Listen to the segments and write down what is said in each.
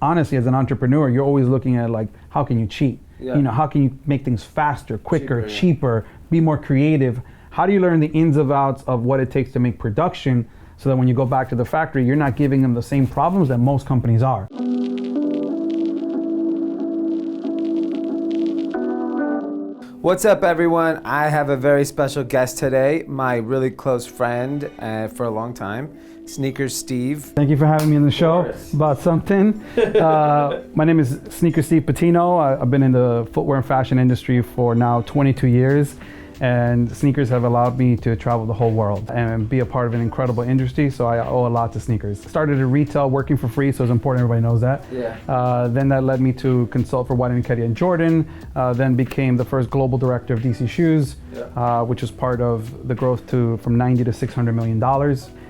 honestly, as an entrepreneur, you're always looking at like, how can you cheat? Yeah. You know, how can you make things faster, quicker, cheaper, be more creative? How do you learn the ins and outs of what it takes to make production so that when you go back to the factory, you're not giving them the same problems that most companies are? What's up, everyone? I have a very special guest today, my really close friend for a long time, Sneakers Steve. Thank you for having me on the show about something. My name is Sneaker Steve Patino. I've been in the footwear and fashion industry for now 22 years. And sneakers have allowed me to travel the whole world and be a part of an incredible industry, so I owe a lot to sneakers. Started in retail, working for free, so it's important everybody knows that. Yeah. Then that led me to consult for White & Ketty and Jordan, then became the first global director of DC Shoes, which was part of the growth from $90 to $600 million.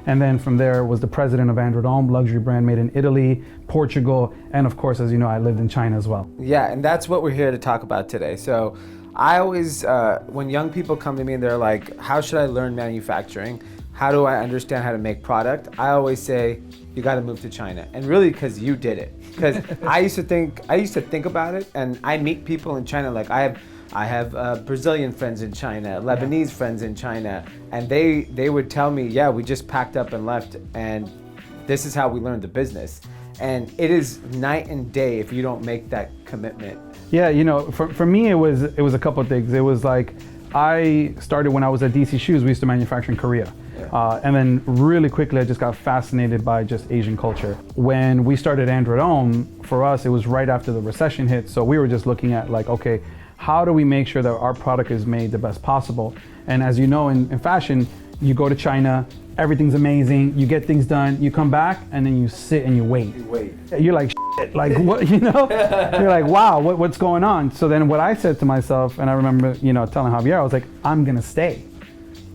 And then from there was the president of Andrew Dome, luxury brand made in Italy, Portugal, and of course, as you know, I lived in China as well. Yeah, and that's what we're here to talk about today. So I always, when young people come to me and they're like, how should I learn manufacturing? How do I understand how to make product? I always say, you got to move to China. And really, because you did it. Because I used to think about it, and I meet people in China. Like I have Brazilian friends in China, Lebanese friends in China, and they would tell me, yeah, we just packed up and left, and this is how we learned the business. And it is night and day if you don't make that commitment. Yeah, you know, for me, it was a couple of things. It was like, I started when I was at DC Shoes, we used to manufacture in Korea. And then really quickly, I just got fascinated by just Asian culture. When we started Andrew Dome, for us, it was right after the recession hit. So we were just looking at like, okay, how do we make sure that our product is made the best possible? And as you know, in fashion, you go to China, everything's amazing, you get things done, you come back, and then you sit and you wait. You're like, shit, like what, you know? You're like, wow, what's going on? So then what I said to myself, and I remember, you know, telling Javier, I was like, I'm gonna stay.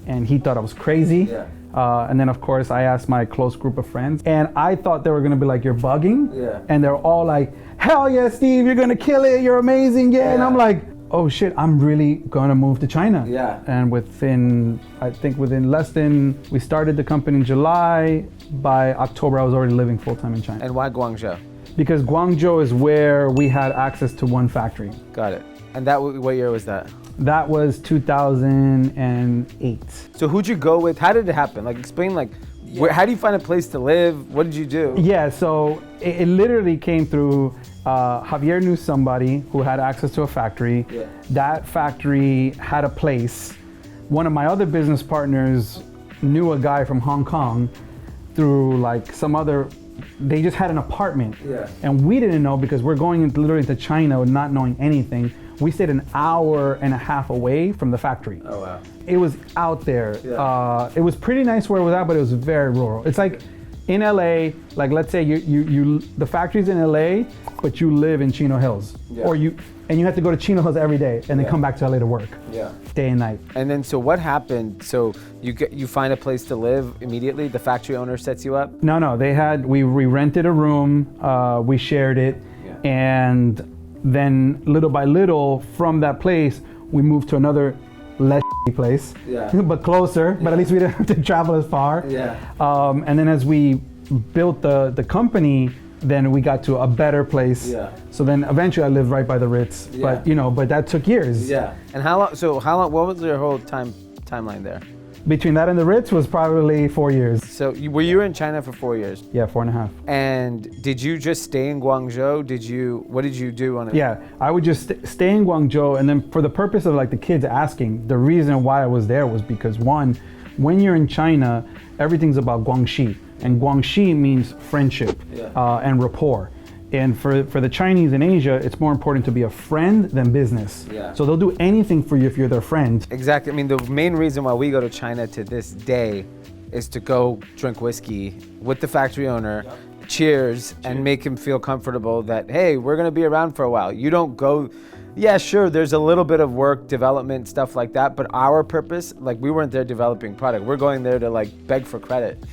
And he thought I was crazy. And then of course I asked my close group of friends, and I thought they were gonna be like, you're bugging. And they're all like, hell yeah, Steve, you're gonna kill it, you're amazing, And I'm like, oh shit, I'm really gonna move to China. And within we started the company in July. By October, I was already living full-time in China. And why Guangzhou? Because Guangzhou is where we had access to one factory. Got it. And what year was that? That was 2008. So who'd you go with? How did it happen? Like explain how do you find a place to live? What did you do? Yeah, so it literally came through, Javier knew somebody who had access to a factory. That factory had a place. One of my other business partners knew a guy from Hong Kong through like they just had an apartment. And we didn't know because we're going literally to China not knowing anything. We stayed an hour and a half away from the factory. Oh, wow. It was out there. It was pretty nice where it was at, but it was very rural. It's like in LA, like let's say the factory's in LA, but you live in Chino Hills. And you have to go to Chino Hills every day and then come back to LA to work. Day and night. And then so what happened? So you find a place to live immediately? The factory owner sets you up? No, we rented a room, we shared it, and then little by little from that place, we moved to another less place, but closer, but at least we didn't have to travel as far. And then as we built the company, then we got to a better place. So then eventually I lived right by the Ritz, but that took years. And how long, what was your whole timeline there? Between that and the Ritz was probably 4 years. So were you in China for 4 years? Yeah, 4.5. And did you just stay in Guangzhou? What did you do on it? Yeah, I would just stay in Guangzhou, and then for the purpose of like the kids asking, the reason why I was there was because one, when you're in China, everything's about guangxi, and guangxi means friendship and rapport. And for the Chinese in Asia, it's more important to be a friend than business. So they'll do anything for you if you're their friend. Exactly. I mean, the main reason why we go to China to this day is to go drink whiskey with the factory owner, cheers, and make him feel comfortable that, hey, we're going to be around for a while. You don't go, yeah, sure, there's a little bit of work, development, stuff like that, but our purpose, like we weren't there developing product. We're going there to like beg for credit.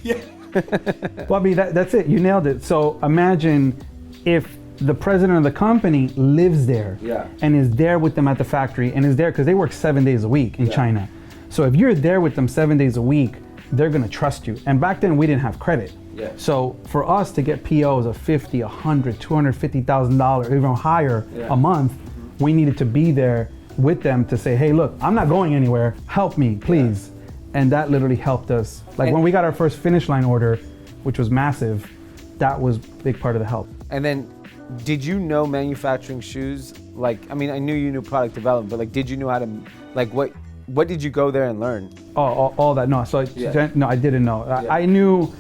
Well, I mean, that's it. You nailed it. So imagine if the president of the company lives there and is there with them at the factory and is there because they work 7 days a week in China. So if you're there with them 7 days a week, they're gonna trust you. And back then we didn't have credit. Yeah. So for us to get POs of $50, $100, $250,000, even higher a month, we needed to be there with them to say, hey, look, I'm not going anywhere. Help me, please. And that literally helped us. Like when we got our first Finish Line order, which was massive, that was a big part of the help. And then, did you know manufacturing shoes? Like, I mean, I knew you knew product development, but like, did you know how to, like, what did you go there and learn? All that, no. So no, I didn't know. I knew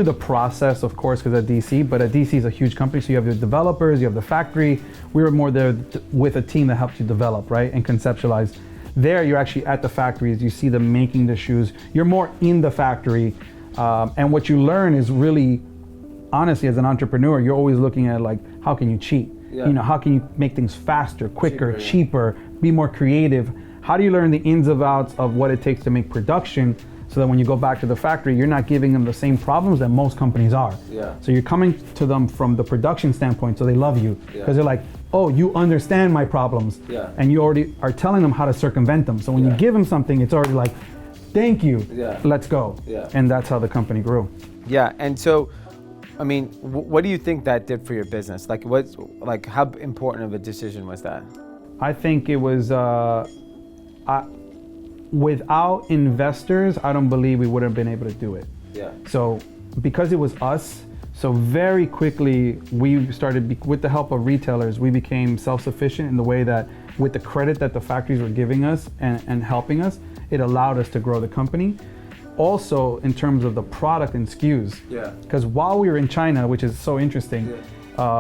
the process, of course, because at DC, but at DC is a huge company, so you have the developers, you have the factory. We were more there with a team that helped you develop, right, and conceptualize. There, you're actually at the factories, you see them making the shoes. You're more in the factory, and what you learn is really, honestly, as an entrepreneur, you're always looking at like, how can you cheat? You know, how can you make things faster, quicker, cheaper, be more creative? How do you learn the ins and outs of what it takes to make production so that when you go back to the factory, you're not giving them the same problems that most companies are? So you're coming to them from the production standpoint, so they love you. Because they're like, oh, you understand my problems. And you already are telling them how to circumvent them. So when you give them something, it's already like, thank you, let's go. And that's how the company grew. And so, I mean, what do you think that did for your business? Like how important of a decision was that? I think it was, without investors, I don't believe we would have been able to do it. So because it was us, so very quickly we started, with the help of retailers, we became self-sufficient in the way that with the credit that the factories were giving us and helping us, it allowed us to grow the company. Also in terms of the product and SKUs. Because while we were in China, which is so interesting,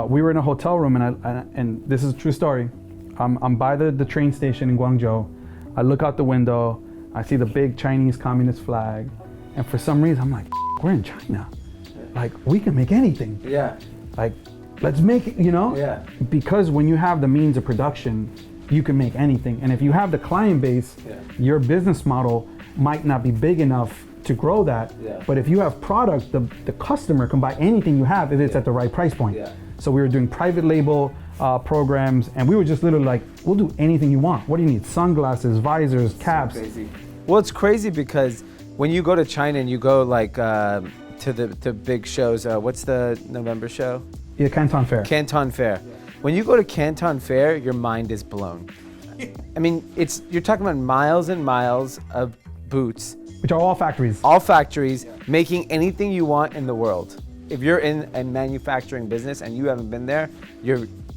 we were in a hotel room and this is a true story. I'm by the train station in Guangzhou. I look out the window, I see the big Chinese Communist flag, and for some reason I'm like, we're in China. Like, we can make anything. Like, let's make it, you know? Because when you have the means of production, you can make anything. And if you have the client base, your business model might not be big enough to grow that. But if you have product, the customer can buy anything you have if it's at the right price point. So we were doing private label programs, and we were just literally like, we'll do anything you want. What do you need? Sunglasses, visors, caps. So crazy. Well, it's crazy because when you go to China and you go like to the big shows, what's the November show? Canton Fair. Canton Fair. When you go to Canton Fair, your mind is blown. I mean, you're talking about miles and miles of boots. Which are all factories. All factories making anything you want in the world. If you're in a manufacturing business and you haven't been there,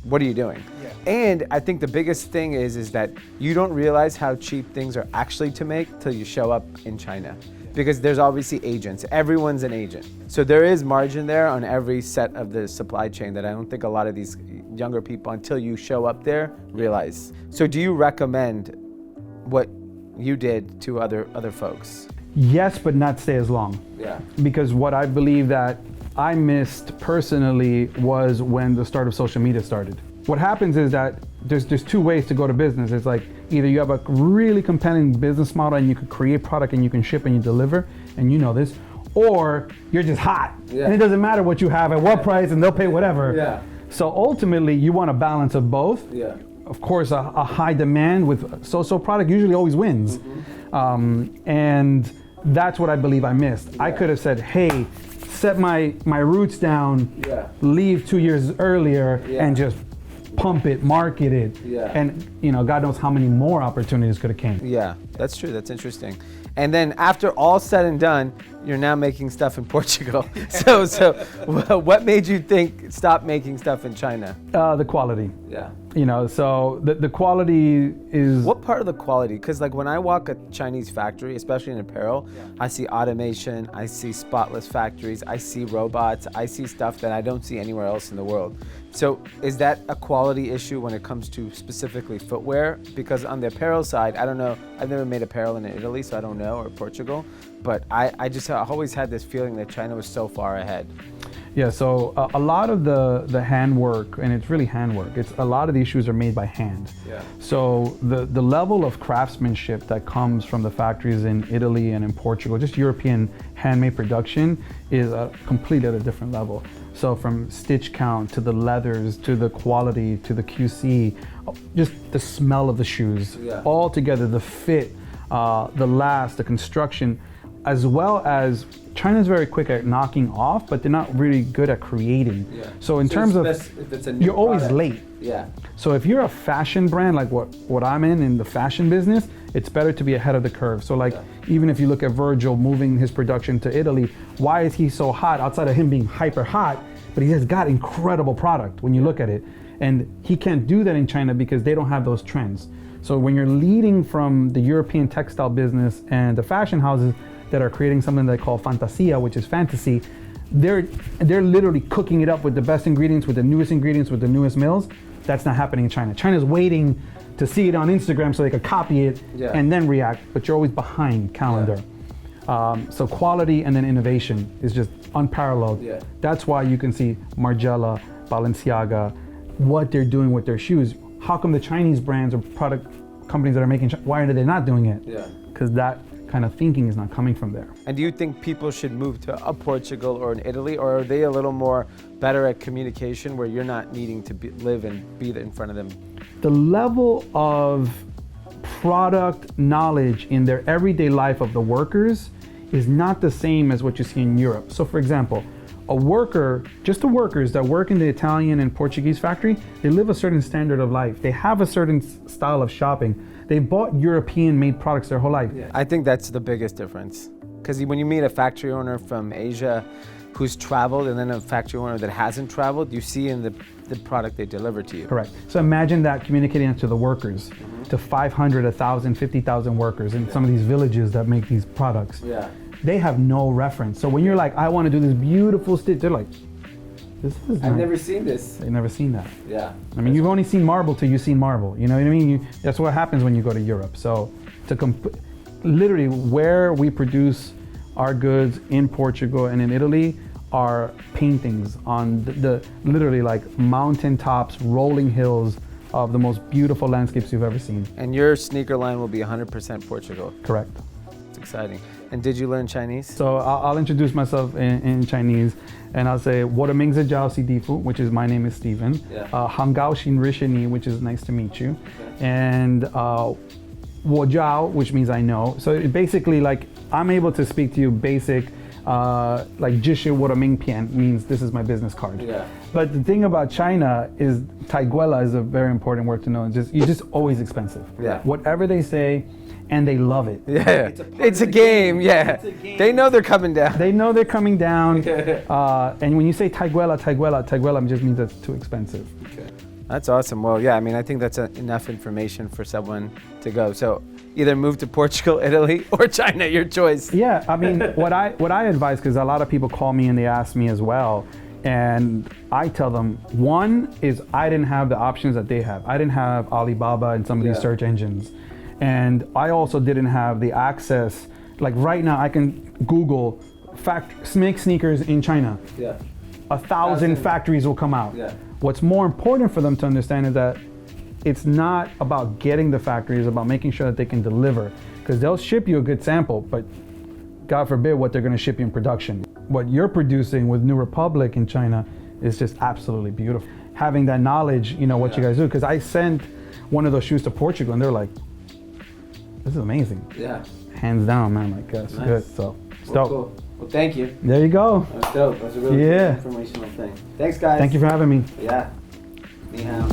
what are you doing? And I think the biggest thing is that you don't realize how cheap things are actually to make till you show up in China. Because there's obviously agents. Everyone's an agent. So there is margin there on every set of the supply chain that I don't think a lot of these younger people, until you show up there, realize. So do you recommend what you did to other folks? Yes, but not stay as long. Because what I believe that I missed personally was when the start of social media started. What happens is that there's two ways to go to business. It's like either you have a really compelling business model and you can create product and you can ship and you deliver, and you know this, or you're just hot and it doesn't matter what you have at what price and they'll pay whatever. So ultimately you want a balance of both. Of course, a high demand with so product usually always wins. And that's what I believe I missed. I could have said, hey, set my roots down, leave 2 years earlier and just pump it, market it, and God knows how many more opportunities could have came. That's true. That's interesting. And then after all said and done, you're now making stuff in Portugal. So what made you stop making stuff in China? The quality. So the quality is... What part of the quality? Because like when I walk a Chinese factory, especially in apparel, I see automation, I see spotless factories, I see robots, I see stuff that I don't see anywhere else in the world. So is that a quality issue when it comes to specifically footwear? Because on the apparel side, I don't know, I've never made apparel in Italy, so I don't know, or Portugal, but I always had this feeling that China was so far ahead. So a lot of the handwork, and it's really handwork, a lot of these shoes are made by hand. So the level of craftsmanship that comes from the factories in Italy and in Portugal, just European handmade production, is completely at a different level. So from stitch count to the leathers, to the quality, to the QC, just the smell of the shoes, all together, the fit, the last, the construction, as well as China's very quick at knocking off, but they're not really good at creating. Yeah. So in terms of, if it's a new you're always product, late. Yeah. So if you're a fashion brand, like what I'm in the fashion business, it's better to be ahead of the curve. So like, even if you look at Virgil moving his production to Italy, why is he so hot outside of him being hyper hot? But he has got incredible product when you look at it. And he can't do that in China because they don't have those trends. So when you're leading from the European textile business and the fashion houses that are creating something they call fantasia, which is fantasy, they're literally cooking it up with the best ingredients, with the newest mills. That's not happening in China. China's waiting to see it on Instagram so they could copy it and then react, but you're always behind calendar. So quality and then innovation is just unparalleled. Yeah. That's why you can see Margiela, Balenciaga, what they're doing with their shoes. How come the Chinese brands or product companies that are making, why are they not doing it? Yeah. Because that kind of thinking is not coming from there. And do you think people should move to a Portugal or an Italy, or are they a little more better at communication where you're not needing to live and be in front of them? The level of product knowledge in their everyday life of the workers is not the same as what you see in Europe. So for example, a worker, just the workers that work in the Italian and Portuguese factory, they live a certain standard of life. They have a certain style of shopping. They bought European-made products their whole life. Yeah. I think that's the biggest difference. Because when you meet a factory owner from Asia who's traveled and then a factory owner that hasn't traveled, you see in the product they deliver to you. Correct. So imagine that communicating to the workers, to 500, 1,000, 50,000 workers in some of these villages that make these products. Yeah. They have no reference. So when you're like, I want to do this beautiful stitch, they're like, this is I've never seen this. They've never seen that. Yeah. I mean, you've only seen marble till you've seen marble. You know what I mean? That's what happens when you go to Europe. So literally where we produce our goods in Portugal and in Italy are paintings on the literally like mountain tops, rolling hills of the most beautiful landscapes you've ever seen. And your sneaker line will be 100% Portugal. Correct. It's exciting. And did you learn Chinese? So I'll introduce myself in Chinese, and I'll say, 我的名字叫史蒂夫, which is my name is Steven. Yeah. 很高兴认识你, which is nice to meet you. And 我知道, which means I know. So basically, like, I'm able to speak to you basic, like 这是我的名片 means this is my business card. Yeah. But the thing about China is taiguela is a very important word to know. You're just always expensive. Yeah. Whatever they say, and they love it. Yeah, it's a game. Yeah, It's a game. They know they're coming down. They know they're coming down. And when you say taiguela just means it's too expensive. Okay. That's awesome. Well, yeah, I mean, I think that's enough information for someone to go. So either move to Portugal, Italy, or China, your choice. Yeah, I mean, what I advise, because a lot of people call me and they ask me as well, and I tell them, one is I didn't have the options that they have. I didn't have Alibaba and some of these search engines. And I also didn't have the access. Like right now, I can Google make sneakers in China. Yeah. 1,000 factories will come out. Yeah. What's more important for them to understand is that it's not about getting the factory, it's about making sure that they can deliver. Because they'll ship you a good sample, but God forbid what they're going to ship you in production. What you're producing with New Republic in China is just absolutely beautiful. Having that knowledge, you know, what you guys do. Because I sent one of those shoes to Portugal and they're like, this is amazing. Yeah. Hands down, man. Like, that's good. So, it's dope. Cool. Well, thank you. There you go. That was dope. That was a really good informational thing. Thanks, guys. Thank you for having me. Yeah. Ni hao.